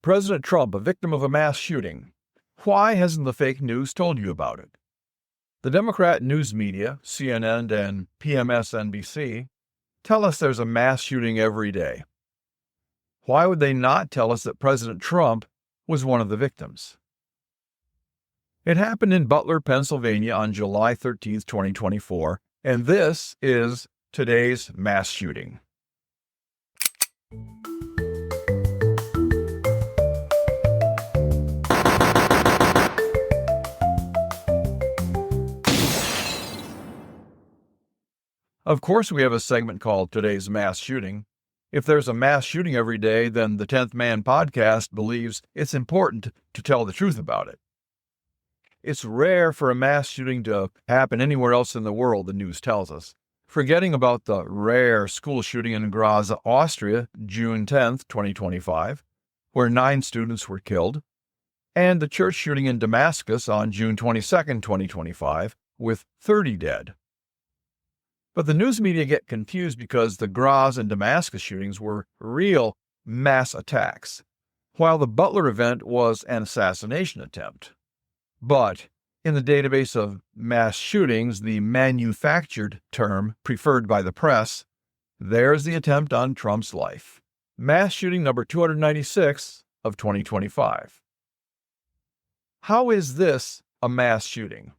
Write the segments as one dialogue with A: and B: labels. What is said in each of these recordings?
A: President Trump, a victim of a mass shooting. Why hasn't the fake news told you about it? The Democrat news media, CNN and PMSNBC, tell us there's a mass shooting every day. Why would they not tell us that President Trump was one of the victims? It happened in Butler, Pennsylvania on July 13, 2024, and this is today's mass shooting. Of course, we have a segment called Today's Mass Shooting. If there's a mass shooting every day, then the 10th Man podcast believes it's important to tell the truth about it. It's rare for a mass shooting to happen anywhere else in the world, the news tells us. Forgetting about the rare school shooting in Graz, Austria, June 10, 2025, where 9 students were killed, and the church shooting in Damascus on June 22, 2025, with 30 dead. But the news media get confused because the Graz and Damascus shootings were real mass attacks, while the Butler event was an assassination attempt. But in the database of mass shootings, the manufactured term preferred by the press, there's the attempt on Trump's life. Mass shooting number 296 of 2025. How is this a mass shooting?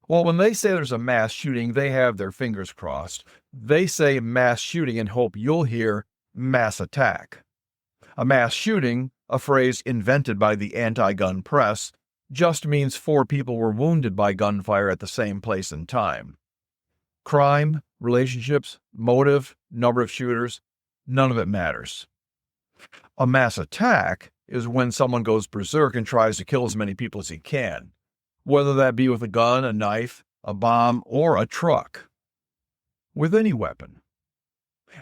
A: Well, when they say there's a mass shooting, they have their fingers crossed. They say mass shooting and hope you'll hear mass attack. A mass shooting, a phrase invented by the anti-gun press, just means 4 people were wounded by gunfire at the same place and time. Crime, relationships, motive, number of shooters, none of it matters. A mass attack is when someone goes berserk and tries to kill as many people as he can, whether that be with a gun, a knife, a bomb, or a truck. With any weapon.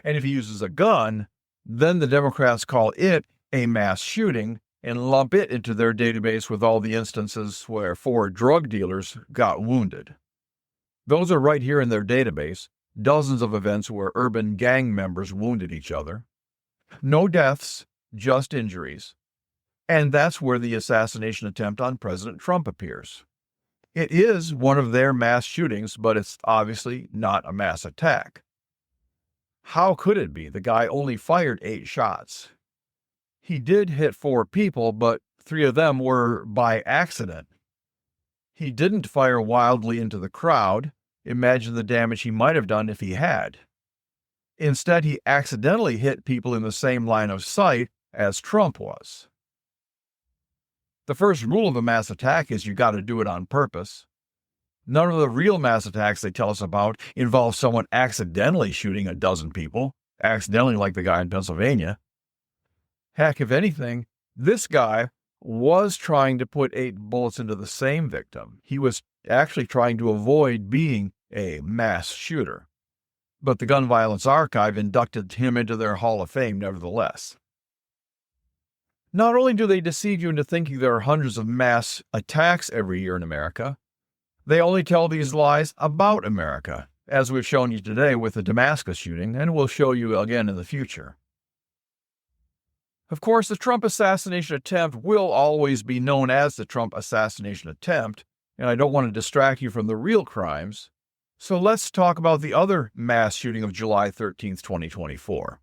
A: And if he uses a gun, then the Democrats call it a mass shooting and lump it into their database with all the instances where 4 drug dealers got wounded. Those are right here in their database, dozens of events where urban gang members wounded each other. No deaths, just injuries. And that's where the assassination attempt on President Trump appears. It is one of their mass shootings, but it's obviously not a mass attack. How could it be? The guy only fired 8 shots. He did hit 4 people, but 3 of them were by accident. He didn't fire wildly into the crowd. Imagine the damage he might have done if he had. Instead, he accidentally hit people in the same line of sight as Trump was. The first rule of a mass attack is you got to do it on purpose. None of the real mass attacks they tell us about involve someone accidentally shooting a dozen people, accidentally like the guy in Pennsylvania. Heck, if anything, this guy was trying to put 8 bullets into the same victim. He was actually trying to avoid being a mass shooter. But the Gun Violence Archive inducted him into their Hall of Fame nevertheless. Not only do they deceive you into thinking there are hundreds of mass attacks every year in America, they only tell these lies about America, as we've shown you today with the Damascus shooting, and we'll show you again in the future. Of course, the Trump assassination attempt will always be known as the Trump assassination attempt, and I don't want to distract you from the real crimes, so let's talk about the other mass shooting of July 13th, 2024.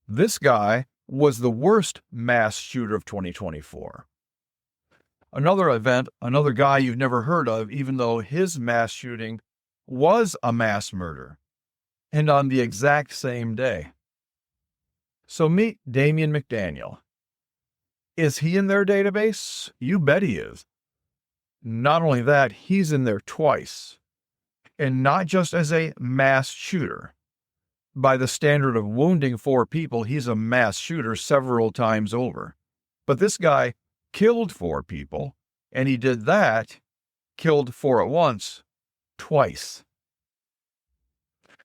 A: This guy was the worst mass shooter of 2024. Another event, another guy you've never heard of, even though his mass shooting was a mass murder, and on the exact same day. So meet Damien McDaniel. Is he in their database? You bet he is. Not only that, he's in there twice, and not just as a mass shooter. By the standard of wounding 4 people, he's a mass shooter several times over. But this guy killed 4 people, and he did that, killed 4 at once, twice.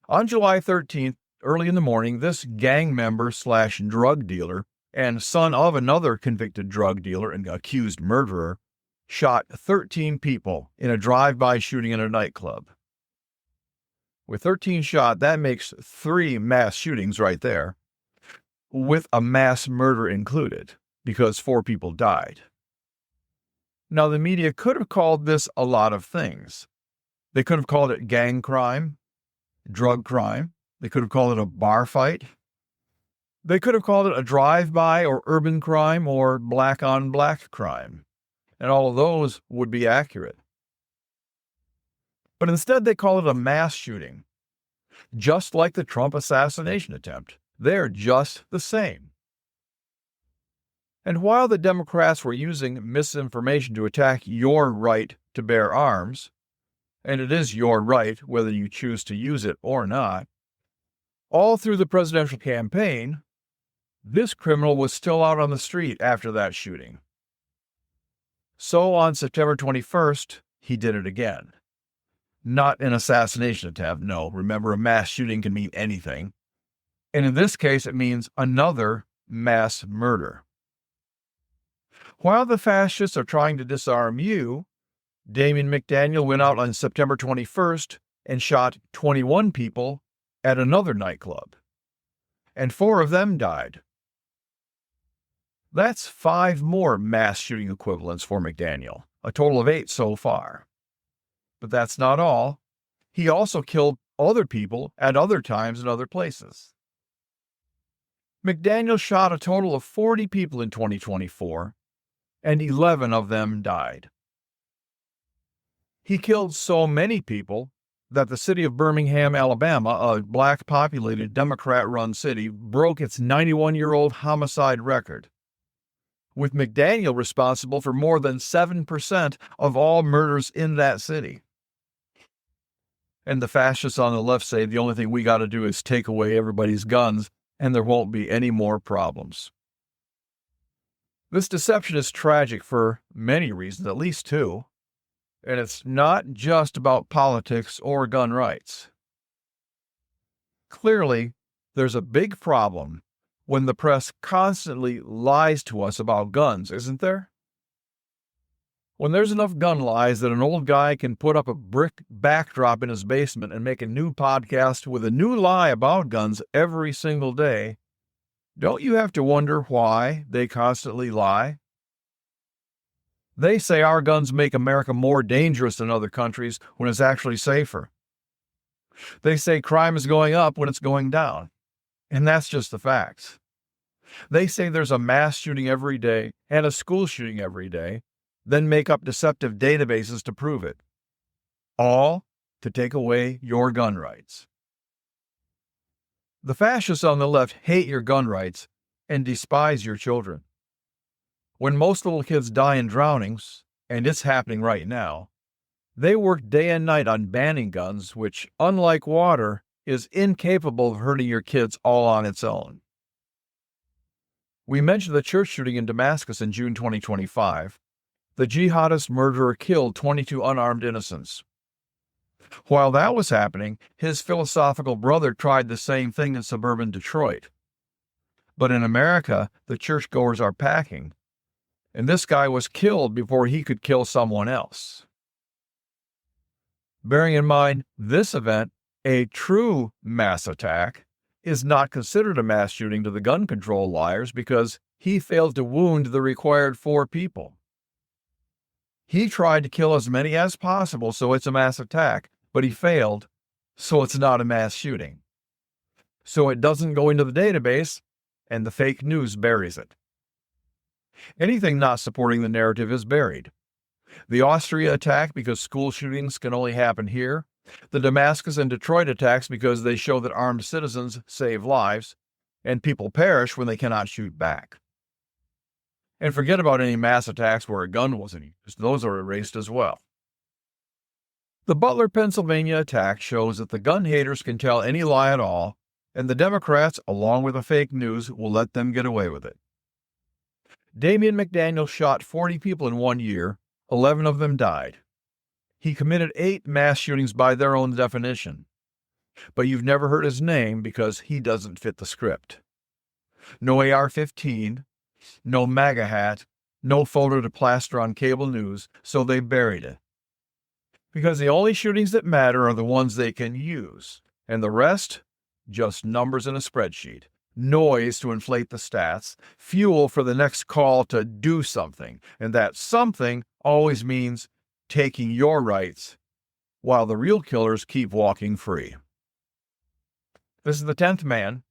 A: On July 13th, early in the morning, this gang member / drug dealer and son of another convicted drug dealer and accused murderer shot 13 people in a drive-by shooting in a nightclub. With 13 shot, that makes 3 mass shootings right there. with a mass murder included, because 4 people died. Now, the media could have called this a lot of things. They could have called it gang crime, drug crime. They could have called it a bar fight. They could have called it a drive-by or urban crime or black-on-black crime. And all of those would be accurate. But instead, they call it a mass shooting. Just like the Trump assassination attempt. They're just the same. And while the Democrats were using misinformation to attack your right to bear arms, and it is your right whether you choose to use it or not, all through the presidential campaign, this criminal was still out on the street after that shooting. So on September 21st, he did it again. Not an assassination attempt, no. Remember, a mass shooting can mean anything. And in this case, it means another mass murder. While the fascists are trying to disarm you, Damien McDaniel went out on September 21st and shot 21 people at another nightclub. And 4 of them died. That's 5 more mass shooting equivalents for McDaniel, a total of 8 so far. But that's not all. He also killed other people at other times in other places. McDaniel shot a total of 40 people in 2024, and 11 of them died. He killed so many people that the city of Birmingham, Alabama, a black-populated, Democrat-run city, broke its 91-year-old homicide record, with McDaniel responsible for more than 7% of all murders in that city. And the fascists on the left say the only thing we got to do is take away everybody's guns, and there won't be any more problems. This deception is tragic for many reasons, at least 2. And it's not just about politics or gun rights. Clearly, there's a big problem when the press constantly lies to us about guns, isn't there? When there's enough gun lies that an old guy can put up a brick backdrop in his basement and make a new podcast with a new lie about guns every single day, don't you have to wonder why they constantly lie? They say our guns make America more dangerous than other countries when it's actually safer. They say crime is going up when it's going down. And that's just the facts. They say there's a mass shooting every day and a school shooting every day, then make up deceptive databases to prove it. All to take away your gun rights. The fascists on the left hate your gun rights and despise your children. When most little kids die in drownings, and it's happening right now, they work day and night on banning guns, which, unlike water, is incapable of hurting your kids all on its own. We mentioned the church shooting in Damascus in June 2025. The jihadist murderer killed 22 unarmed innocents. While that was happening, his philosophical brother tried the same thing in suburban Detroit. But in America, the churchgoers are packing, and this guy was killed before he could kill someone else. Bearing in mind this event, a true mass attack, is not considered a mass shooting to the gun control liars because he failed to wound the required 4 people. He tried to kill as many as possible, so it's a mass attack, but he failed, so it's not a mass shooting. So it doesn't go into the database, and the fake news buries it. Anything not supporting the narrative is buried. The Austria attack because school shootings can only happen here. The Damascus and Detroit attacks because they show that armed citizens save lives, and people perish when they cannot shoot back. And forget about any mass attacks where a gun wasn't used. Those are erased as well. The Butler, Pennsylvania attack shows that the gun haters can tell any lie at all, and the Democrats, along with the fake news, will let them get away with it. Damien McDaniel shot 40 people in 1 year. 11 of them died. He committed 8 mass shootings by their own definition. But you've never heard his name because he doesn't fit the script. No AR-15, no MAGA hat, no photo to plaster on cable news, so they buried it. Because the only shootings that matter are the ones they can use, and the rest, just numbers in a spreadsheet. noise to inflate the stats, fuel for the next call to do something. And that something always means taking your rights, while the real killers keep walking free. This is the 10th man.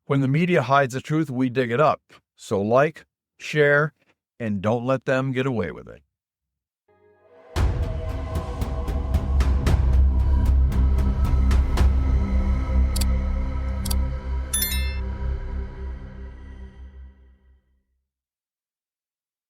A: When the media hides the truth, we dig it up. So like, share, and don't let them get away with it.